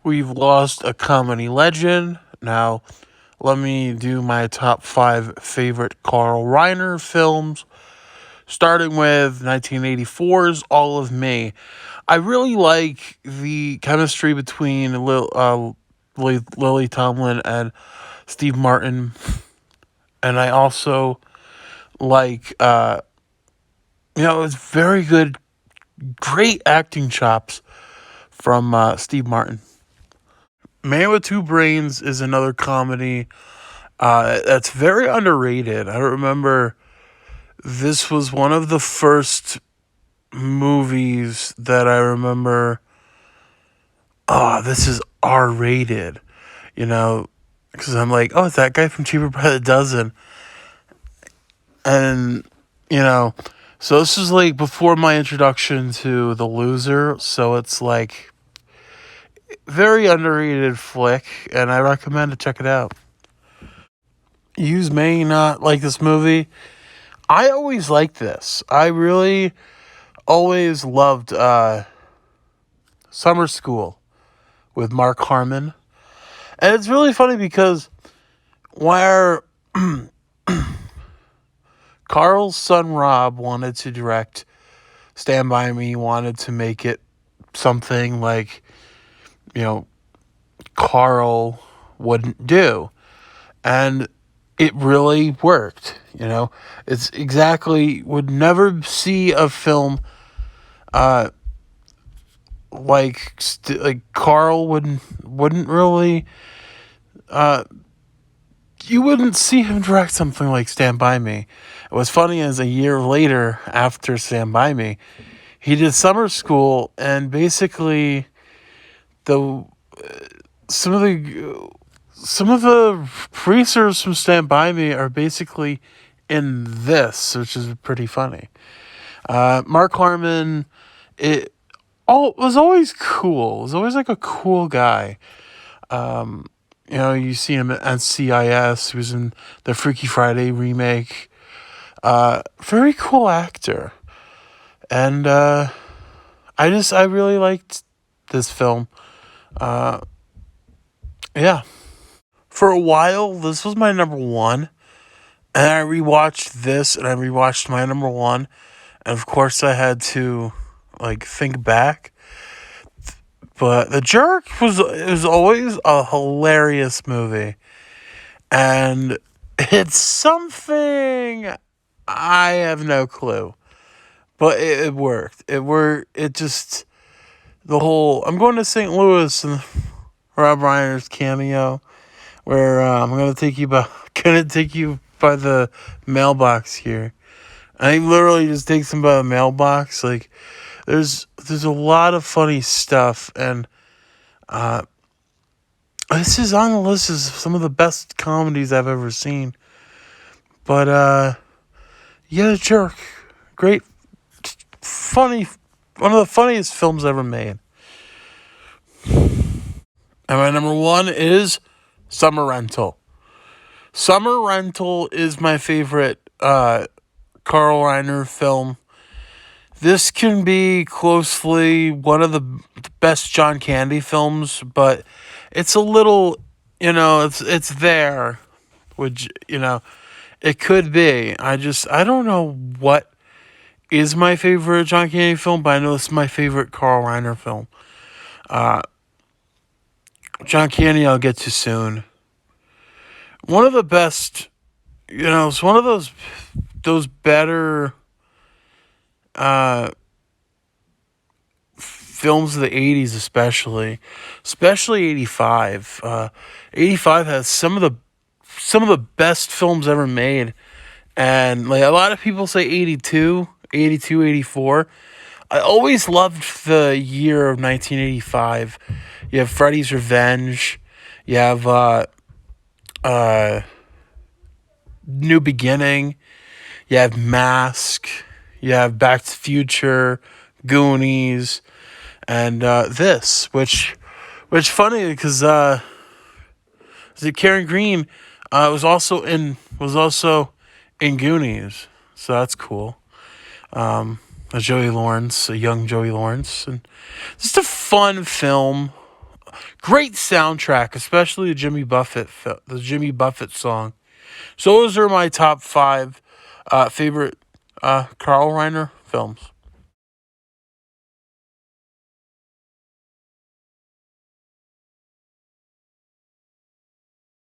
We've lost a comedy legend. Now, let me do my top 5 favorite Carl Reiner films, starting with 1984's All of Me. I really like the chemistry between Lily Tomlin and Steve Martin, and I also like, it's very good, great acting chops from Steve Martin. Man with Two Brains is another comedy that's very underrated. I remember this was one of the first movies that I remember. Oh, this is R rated, because I'm like, oh, it's that guy from Cheaper by the Dozen, and you know, so this is like before my introduction to The Loser, so it's like very underrated flick, and I recommend to check it out. You may not like this movie. I always liked this. I really always loved Summer School with Mark Harmon. And it's really funny because where Carl's son Rob wanted to direct Stand By Me, wanted to make it something like, Carl wouldn't do. And it really worked, It's exactly, would never see a film like Carl wouldn't really you wouldn't see him direct something like Stand By Me. What's funny is a year later after Stand By Me, he did Summer School, and basically the some of the producers from Stand By Me are basically in this, which is pretty funny. Mark Harmon, was always cool. Was always like a cool guy. You see him at NCIS. He was in the Freaky Friday remake. Very cool actor. And I really liked this film. Yeah. For a while, this was my number one. And I rewatched this, and I rewatched my number one. And of course, I had to, think back. But The Jerk was always a hilarious movie. And it's something I have no clue. But it worked. It just, the whole, I'm going to St. Louis and Rob Reiner's cameo, where I'm going to take you by the mailbox here. And he literally just takes him by the mailbox. Like, there's a lot of funny stuff, and this is on the list of some of the best comedies I've ever seen. But The Jerk, great, funny, one of the funniest films ever made. And my number one is Summer Rental. Summer Rental is my favorite Carl Reiner film. This can be closely one of the best John Candy films, but it's a little, it's there, which, it could be. I don't know what is my favorite John Candy film, but I know it's my favorite Carl Reiner film. John Candy I'll get to soon. One of the best, it's one of those better films of the 80s, especially 85. 85 has some of the best films ever made, and a lot of people say 82, 84. I always loved the year of 1985. You have Freddy's Revenge, you have New Beginning, you have Mask, you have Back to the Future, Goonies, and this, which funny because Karen Green was also in Goonies, so that's cool. A young Joey Lawrence, and just a fun film. Great soundtrack, especially the Jimmy Buffett song. So those are my top five favorite Carl Reiner films.